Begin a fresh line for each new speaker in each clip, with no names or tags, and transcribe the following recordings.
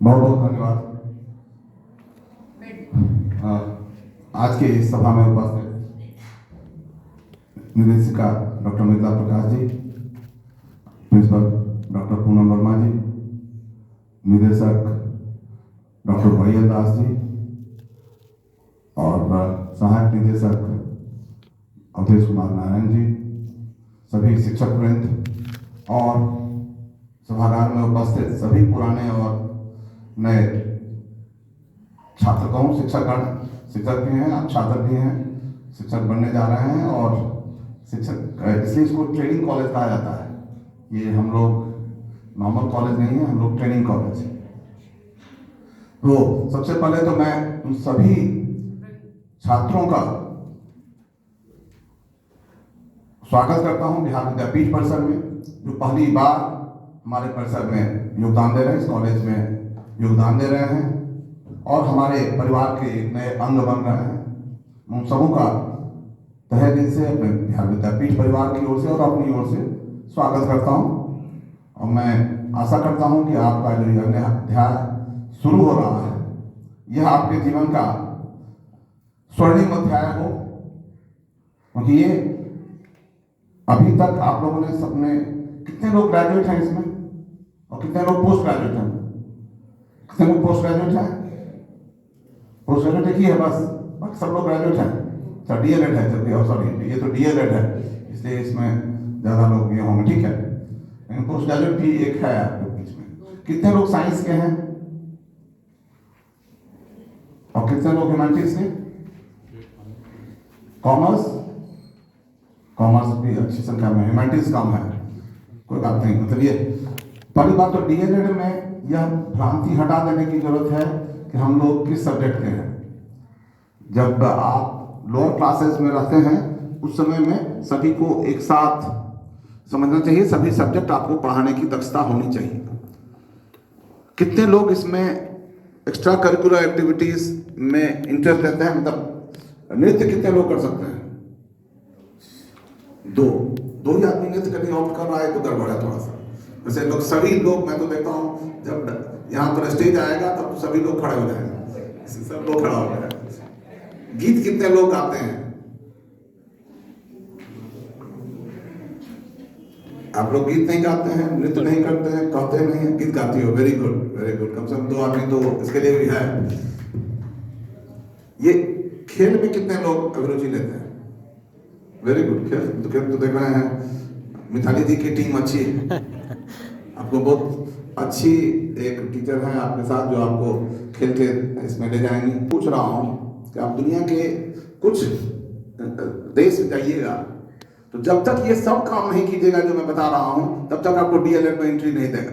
बहुत बहुत धन्यवाद। आज के इस सभा में उपस्थित निदेशिका doctor Mithila Prakash ji, principal doctor Poonam Verma जी, निदेशक डॉक्टर वाई दास जी और सहायक निदेशक अवधेश कुमार नारायण जी, सभी शिक्षक वृंद और सभागार में उपस्थित सभी पुराने और नए छात्रगण, शिक्षक भी हैं, आप छात्र भी हैं, शिक्षक बनने जा रहे हैं और शिक्षक, इसलिए इसको ट्रेनिंग कॉलेज कहा जाता है। ये हम लोग नॉर्मल कॉलेज नहीं है, हम लोग ट्रेनिंग कॉलेज है। तो सबसे पहले तो मैं उन सभी छात्रों का स्वागत करता हूं बिहार विद्यापीठ परिसर में, जो पहली बार हमारे परिसर में योगदान दे रहे हैं, इस कॉलेज में योगदान दे रहे हैं और हमारे परिवार के एक नए अंग बन रहे हैं। उन सबों का तहे दिल से अपने बिहार विद्यापीठ परिवार की ओर से और अपनी ओर से स्वागत करता हूं और मैं आशा करता हूं कि आपका जो यह अध्याय शुरू हो रहा है, यह आपके जीवन का स्वर्णिम अध्याय हो, क्योंकि ये अभी तक आप लोगों ने सबने, कितने लोग ग्रेजुएट हैं इसमें और कितने लोग पोस्ट ग्रेजुएट हैं? कितने लोग पोस्ट ग्रेजुएट हैं? पोस्ट ग्रेजुएट एक ही है बस, बाकी सब लोग ग्रेजुएट हैं। अच्छा, डीएलएड है, जबकि सॉरी ये तो डीएलएड है, इसलिए इसमें ज़्यादा लोग ये होंगे, ठीक है। लेकिन पोस्ट ग्रेजुएट भी एक है आपके बीच में। कितने लोग साइंस के हैं और कितने लोग ह्यूमैनिटीज के? कॉमर्स भी अच्छी संख्या में, ह्यूमैनिटीज कम है, कोई बात नहीं। मतलब ये पहली बात तो डीएलएड में यह भ्रांति हटा देने की जरूरत है कि हम लोग किस सब्जेक्ट के हैं। जब आप लोअर क्लासेस में रहते हैं उस समय में सभी को एक साथ समझना चाहिए, सभी सब्जेक्ट आपको पढ़ाने की दक्षता होनी चाहिए। कितने लोग इसमें एक्स्ट्रा करिकुलर एक्टिविटीज में इंटरेस्ट लेते हैं? मतलब नृत्य कितने लोग कर सकते हैं? दो ही आदमी नृत्य करने ऑप्ट कर रहा है तो गड़बड़ है थोड़ा सा। वैसे लोग, सभी लोग, मैं तो देखता हूँ जब यहाँ पर स्टेज आएगा तब तो सभी लोग खड़े हो जाएंगे, सब लोग खड़ा हो जाएंगे। गीत कितने लोग गाते हैं? आप लोग गीत नहीं गाते हैं, नृत्य नहीं करते हैं, कहते नहीं हैं, गीत गाती हो, वेरी गुड वेरी गुड। कम से कम 2 आदमी तो इसके लिए भी है। ये खेल में कितने लोग अभिरुचि लेते हैं? Very good. खेल तो देख रहे हैं, मिताली जी की टीम अच्छी है, आपको बहुत अच्छी एक टीचर है आपके साथ जो आपको खेल के इसमें ले जाएंगी। पूछ रहा हूँ कि आप दुनिया के कुछ देश में जाइएगा तो जब तक ये सब काम नहीं कीजिएगा जो मैं बता रहा हूँ, तब तक आपको डीएलएड में एंट्री नहीं देगा।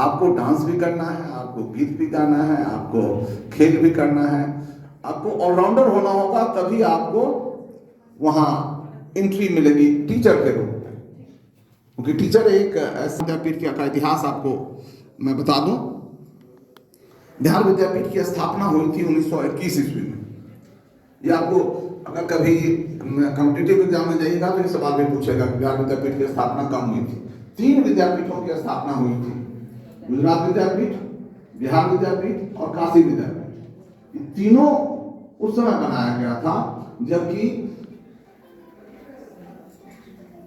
आपको डांस भी करना है, आपको गीत भी गाना है, आपको खेल भी करना है, आपको ऑलराउंडर होना होगा, तभी आपको वहां एंट्री मिलेगी टीचर के रूप में। क्योंकि टीचर एक ऐसा, विद्यापीठ का इतिहास आपको मैं बता दूं। बिहार विद्यापीठ की स्थापना हुई थी 1921 ईस्वी में। ये आपको अगर कभी कॉम्पिटिटिव एग्जाम में जाइएगा तो ये सवाल भी पूछेगा कि बिहार विद्यापीठ की स्थापना कब हुई थी। 3 विद्यापीठों की स्थापना हुई थी, गुजरात विद्यापीठ, बिहार विद्यापीठ और काशी विद्यापीठ। ये तीनों उस समय बनाया गया था जबकि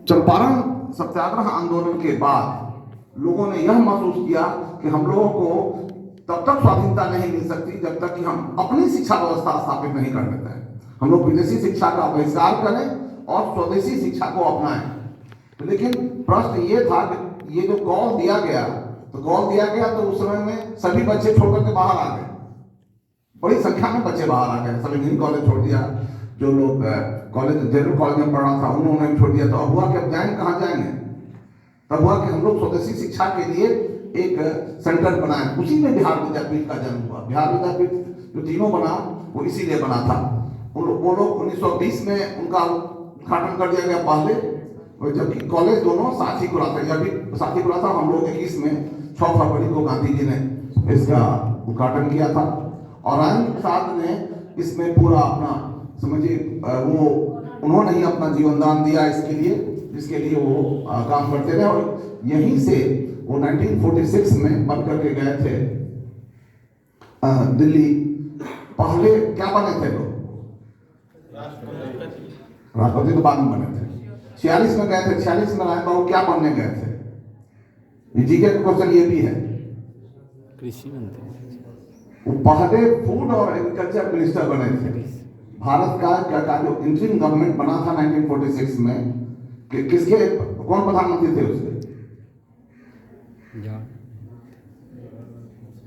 चंपारण सत्याग्रह आंदोलन के बाद लोगों ने यह महसूस किया कि हम लोगों को तब तक स्वाधीनता नहीं मिल सकती जब तक कि हम अपनी शिक्षा व्यवस्था स्थापित नहीं कर देते हैं। हम लोग विदेशी शिक्षा का बहिष्कार करें और स्वदेशी शिक्षा को अपनाएं। लेकिन प्रश्न ये था कि ये जो कॉल दिया गया तो उस समय में सभी बच्चे छोड़कर के बाहर आ गए, बड़ी संख्या में बच्चे बाहर आ गए। सभी इंजीनियरिंग कॉलेज छोड़ दिया, जो लोग कॉलेज जनरल कॉलेज में पढ़ा था उन्होंने भी छोड़ दिया। तो अब हुआ कि अब जाएंगे कहाँ जाएंगे? तब हुआ कि हम लोग स्वदेशी शिक्षा के लिए एक सेंटर बनाए। उसी में बिहार विद्यापीठ का जन्म हुआ। बिहार विद्यापीठ जो तीनों बना वो इसीलिए बना था। वो लोग 1920 में उनका उद्घाटन कर दिया गया पहले, जबकि कॉलेज दोनों साथ ही खुला था। यह भी साथ ही खुला था। हम लोग 21 में 6 फरवरी को गांधी जी ने इसका उद्घाटन किया था और राजेंद्र प्रसाद ने इसमें पूरा अपना, समझिए, वो उन्होंने ही अपना जीवन दान दिया इसके लिए, जिसके लिए वो काम करते रहे। और यहीं से वो 1946 में बन करके गए थे दिल्ली। पहले क्या बने थे लोग? राष्ट्रपति तो बाद में बने थे। 46 में गए थे। 46 में नारायण बाबू क्या बनने गए थे? जीके का क्वेश्चन ये भी है।
कृषि मंत्री।
वो पहले फूड और एग्रीकल्चर मिनिस्टर बने थे। भारत का जो इंटरिम गवर्नमेंट बना था 1946 में, किसके कौन प्रधानमंत्री थे उसके?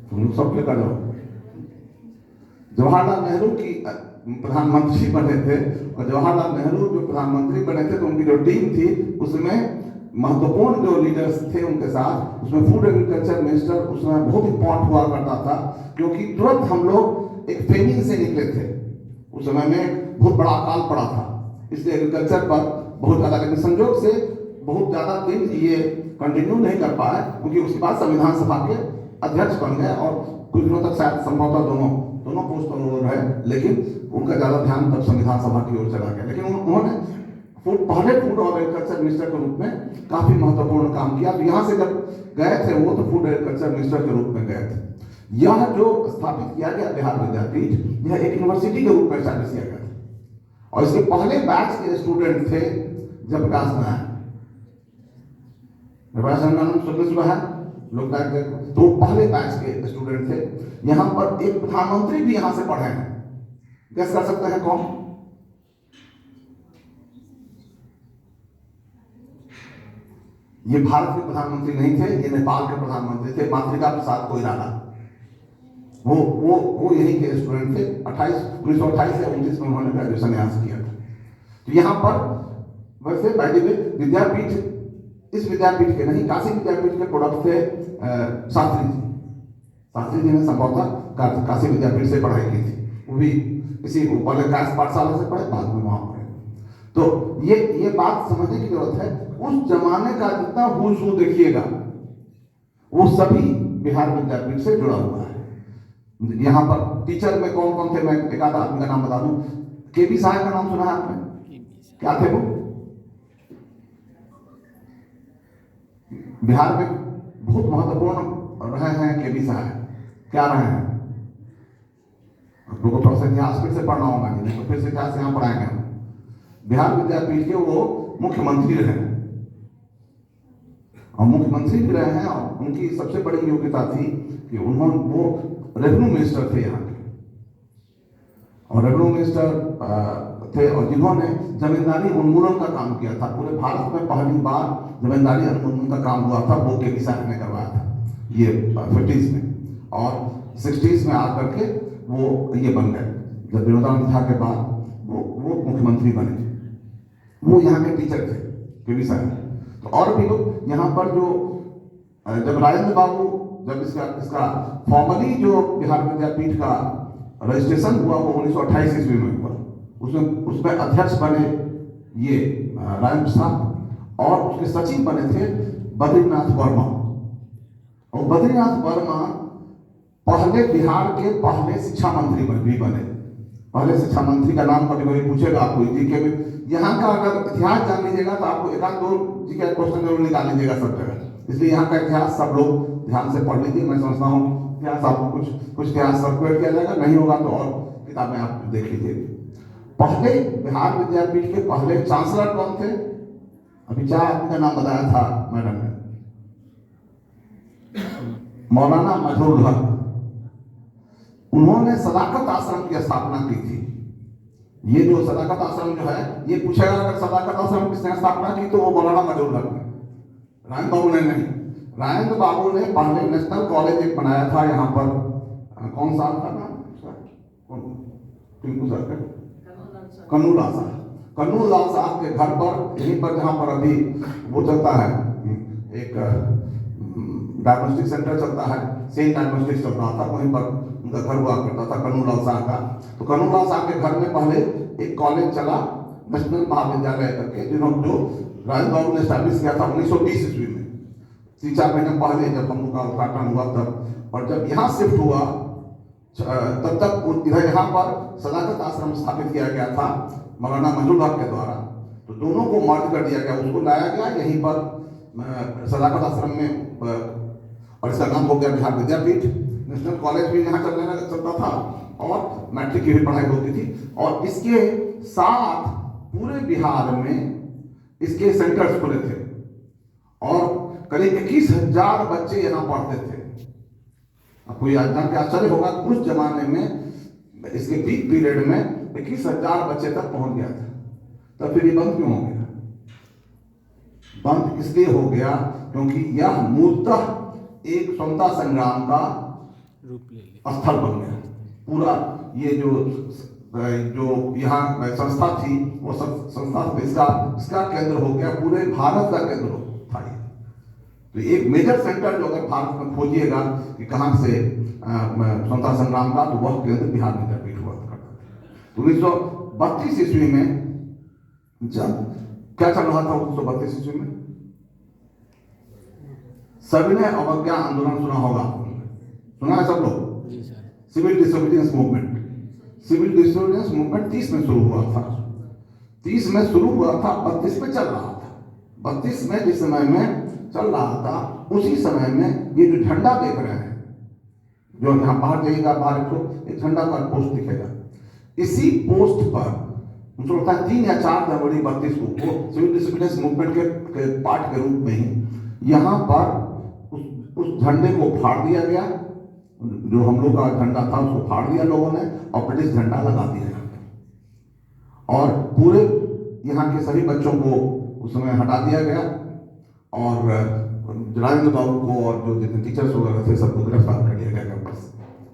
तुम सब क्या कर रहे हो? जवाहरलाल नेहरू की प्रधानमंत्री बने थे, और जवाहरलाल नेहरू जो प्रधानमंत्री बने थे तो उनकी जो टीम थी उसमें महत्वपूर्ण जो लीडर्स थे उनके साथ, उसमें फूड एग्रीकल्चर मिनिस्टर उसमें बहुत इंपॉर्टेंट हुआ करता था, क्योंकि तुरंत हम लोग एक फेमिन से निकले थे। उस समय में बहुत बड़ा अकाल पड़ा था, इसलिए एग्रीकल्चर पर बहुत ज़्यादा, लेकिन संयोग से बहुत ज़्यादा दिन ये कंटिन्यू नहीं कर पाए, क्योंकि उसके बाद संविधान सभा के अध्यक्ष बन गए और कुछ दिनों तक शायद संभवतः दोनों पोस्ट पर रहे, लेकिन उनका ज़्यादा ध्यान तब संविधान सभा की ओर चला गया। लेकिन उन्होंने पहले फूड और एग्रीकल्चर मिनिस्टर के रूप में काफ़ी महत्वपूर्ण काम किया। तो यहाँ से जब गए थे वो तो फूड एग्रीकल्चर मिनिस्टर के रूप में गए थे। यह जो स्थापित किया गया बिहार विद्यापीठ, यह एक यूनिवर्सिटी के रूप में स्टैब्लिश किया गया था, और इसके पहले बैच के स्टूडेंट थे जयप्रकाश नारायण। जयप्रकाश नारायण सुना है लोग, तो पहले बैच के स्टूडेंट थे। यहाँ पर एक प्रधानमंत्री भी यहाँ से पढ़े हैं। गेस कर सकते हैं कौन? ये भारत के प्रधानमंत्री नहीं थे, ये नेपाल के प्रधानमंत्री थे, मातृका प्रसाद कोइराला। वो यही के स्टूडेंट थे। 1928 से 19 में उन्होंने ग्रेजुएशन यहाँ से किया था। तो यहाँ पर वैसे विद्यापीठ, इस विद्यापीठ के नहीं, काशी विद्यापीठ के प्रोडक्ट थे शास्त्री जी। शास्त्री जी ने संभवतः काशी विद्यापीठ से पढ़ाई की थी, वो भी किसी पहले काश पाठशाला से पढ़े, बाद में वहाँ पढ़े। तो ये बात समझने की जरूरत है। उस जमाने का जितना हुज देखिएगा वो सभी बिहार विद्यापीठ से जुड़ा हुआ है। यहाँ पर टीचर में कौन कौन थे, मैं एक आध आदमी का नाम बता दूं। केबी साहब का नाम सुना है आपने? क्या थे वो? बिहार में बहुत महत्वपूर्ण रहे हैं केबी साहब। क्या रहे हैं? आप लोगों को थोड़ा सा इतिहास फिर से पढ़ना होगा, नहीं तो फिर से इतिहास यहाँ पढ़ाएंगे हम। बिहार विद्यापीठ के वो मुख्यमंत्री रहे हैं, और मुख्यमंत्री भी रहे हैं, और उनकी सबसे बड़ी योग्यता थी कि वो रेवेन्यू मिनिस्टर थे यहाँ के, और रेवेन्यू मिनिस्टर थे, और जिन्होंने जमींदारी उन्मूलन का काम किया था। पूरे भारत में पहली बार जमींदारी उन्मूलन का काम हुआ था, वो केबी साहब ने करवाया था, ये 50s में, और 60s में आकर के वो ये बन गए। जब विनोदानंद झा के बाद वो मुख्यमंत्री बने, वो यहाँ के टीचर थे केबी साहब। तो और भी लोग यहाँ पर जो जब राजेंद्र बाबू, जब इसका फॉर्मली जो बिहार विद्यापीठ का रजिस्ट्रेशन हुआ वो 1928 ईस्वी में हुआ, उसमें अध्यक्ष बने ये राजेंद्र प्रसाद, और उसके सचिव बने थे बद्रीनाथ वर्मा। और बद्रीनाथ वर्मा पहले बिहार के पहले शिक्षा मंत्री भी बने। पहले शिक्षा मंत्री का नाम कभी कभी पूछेगा आपको जीके में। यहाँ का अगर इतिहास जान लीजिएगा तो आपको एक आध दो जीके क्वेश्चन जरूर निकाल लीजिएगा सब जगह। इसलिए यहाँ का इतिहास सब लोग ध्यान से पढ़ लीजिए। मैं समझता हूँ इतिहास आपको कुछ इतिहास सर्कुलेट किया जाएगा, नहीं होगा तो और किताबें आप देख लीजिए। पहले बिहार विद्यापीठ के पहले चांसलर कौन थे? अभी 4 आदमी का नाम बताया था मैडम ने। मौलाना मजहरूल हक। उन्होंने सदाकत आश्रम की स्थापना की थी। ये जो सदाकत आश्रम जो है, ये पूछेगा अगर सदाकत आश्रम किसने स्थापना की तो वो मौलाना मजहरूल हक ने, राजेंद्र बाबू ने नहीं। राजेंद्र बाबू ने पहले नेशनल कॉलेज एक बनाया था यहाँ पर, कौन सा था नाम? कन्नूलाल साहब। कन्नूलाल साहब के घर पर, यहीं पर जहाँ पर अभी वो चलता है, एक डायग्नोस्टिक सेंटर चलता है, सेंट डायग्नोस्टिक चल रहा था, वहीं पर उनका घर हुआ करता था कन्नूलाल साहब का। तो कन्नूलाल साहब के घर में पहले एक कॉलेज चला, नेशनल महाविद्यालय करके, जो राजेंद्र बाबू ने स्टैब्लिश किया था 1920 ईस्वी में। 3-4 महीने पहले जब हम लोग का उद्घाटन हुआ तब, और जब यहाँ शिफ्ट हुआ तब तक इधर यहाँ पर सदाकत आश्रम स्थापित किया गया था मौलाना मजहरूल हक के द्वारा। तो दोनों को मर्ज कर दिया गया, उसको लाया गया यहीं पर सदाकत आश्रम में और इसका नाम हो गया बिहार विद्यापीठ। नेशनल कॉलेज भी यहाँ चलता था और मैट्रिक की भी पढ़ाई होती थी। और इसके साथ पूरे बिहार में इसके सेंटर्स खुले थे और करीब 21,000 बच्चे यहाँ पढ़ते थे। आपको याद जान के आश्चर्य होगा, उस जमाने में इसके पीक पीरियड में 21,000 बच्चे तक पहुंच गया था। तब फिर ये बंद क्यों हो गया? बंद इसलिए हो गया क्योंकि यह मूलतः एक स्वतंत्रता संग्राम का
रूप ले लिया,
स्थल बन गया। पूरा ये जो यहाँ संस्था थी, वो संस्था इसका केंद्र हो गया, पूरे भारत का केंद्र था ये। तो एक मेजर सेंटर जो अगर भारत में खोजिएगा कि कहाँ से स्वतंत्रता संग्राम का, तो वह केंद्र बिहार विद्यापीठ हुआ करता था। 1932 ईस्वी में जब क्या चल रहा था 1932 ईस्वी में, सविनय अवज्ञा आंदोलन सुना होगा, सुना है सब लोग?
जी sir.
Civil disobedience movement. Civil disobedience movement 30 में शुरू हुआ था। 30 में शुरू हुआ था, 32 में चल रहा था। 32 में जिस समय में चल रहा था, उसी समय में ये जो झंडा देख रहे हैं, जो यहाँ बाहर जाइएगा, बाहर तो एक झंडा का पोस्ट दिखेगा। इसी पोस्ट पर मुझे लगता है 3 या 4 जनवरी 32 को वो सिविल डिसोबीडियंस मूवमेंट के पार्ट के रूप में ही यहाँ पर उस झंडे को फाड़ दिया गया। जो हम लोग का झंडा था उसको फाड़ दिया लोगों ने और ब्रिटिश झंडा लगा दिया और पूरे यहाँ के सभी बच्चों को उस समय हटा दिया गया और राजेंद्र बाबू को और जो जितने टीचर्स वगैरह थे सबको गिरफ्तार कर लिया गया कैंपस।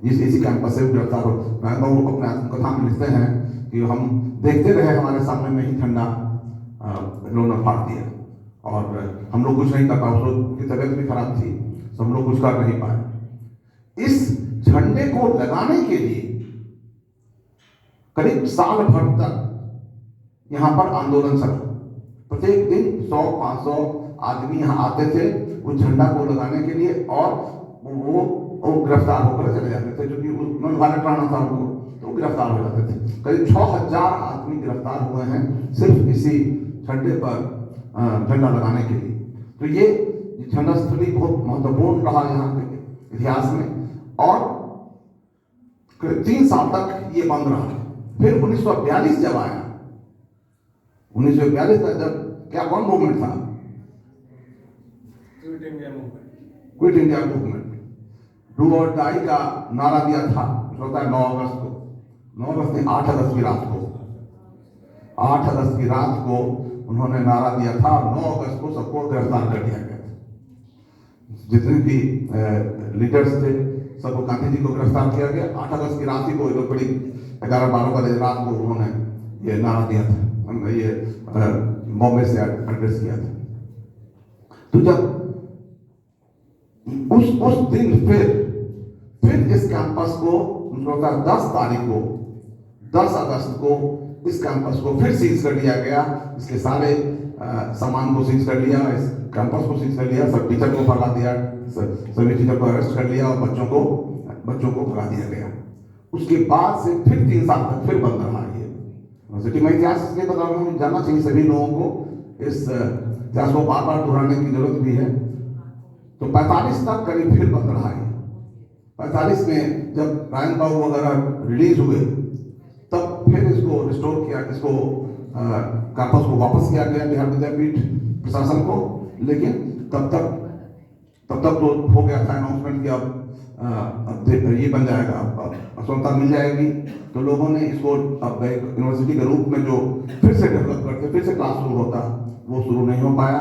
इसी कैंपस से गिरफ्तार हो। राजेंद्र बाबू अपने आत्मकथा में लिखते हैं कि हम देखते रहे, हमारे सामने में ही झंडा इन्होंने फाड़ दिया और हम लोग कुछ नहीं कर पाए। उसकी तबीयत भी खराब थी, तो हम लोग कुछ कर नहीं पाए। इस झंडे को लगाने के लिए करीब साल भर तक यहां पर आंदोलन चला। प्रत्येक दिन 100-500 आदमी यहां आते थे उस झंडा को लगाने के लिए और वो गिरफ्तार होकर चले जाते थे, क्योंकि उन्होंने वायलेट रहना था उनको, तो गिरफ्तार हो जाते थे। करीब 6,000 आदमी गिरफ्तार हुए हैं सिर्फ इसी झंडे पर झंडा लगाने के लिए। तो ये झंडा स्थली बहुत महत्वपूर्ण रहा यहाँ के इतिहास में और 3 साल तक ये बंद रहा। फिर 1942 जब आया, 1942 का जब क्या कौन मूवमेंट था? Quit India movement. डू और डाई का नारा दिया था, होता है 9 अगस्त को। 9 अगस्त नहीं, 8 अगस्त की रात को, 8 अगस्त की रात को उन्होंने नारा दिया था और 9 अगस्त को सबको गिरफ्तार कर दिया गया था। जितने भी लीडर्स थे सबको, गांधी जी को गिरफ्तार किया गया। 8 अगस्त की रात ही को करीब 11-12 बजे रात को उन्होंने ये नारा दिया था, ये बॉम्बे से एड्रेस किया था। तो जब उस दिन फिर इस कैंपस को 10 तारीख को, 10 अगस्त को इस कैंपस को फिर सीज कर लिया गया। इसके सारे सामान को सीज कर लिया, इस कैंपस को सीज कर लिया, सब टीचर को भगा दिया, सभी टीचर को अरेस्ट कर लिया और बच्चों को भगा दिया गया। उसके बाद से फिर 3 साल तक फिर बंद रहा ये यूनिवर्सिटी। मैं इतिहास इसलिए बता रहा हूँ, जानना चाहिए सभी लोगों को, इस इतिहास को बार बार दोहराने की जरूरत भी है। तो 45 तक करीब फिर बंद रहा है। 45 में जब राजेंद्र बाबू वगैरह रिलीज हुए तब फिर इसको रिस्टोर किया, इसको कैंपस को वापस किया गया बिहार विद्यापीठ प्रशासन को। लेकिन तब तक तो हो गया था अनाउंसमेंट कि अब ये बन जाएगा, अब स्वतंत्रता मिल जाएगी। तो लोगों ने इसको अब एक यूनिवर्सिटी के रूप में जो फिर से डेवलप करते, फिर से क्लास शुरू होता, वो शुरू नहीं हो पाया।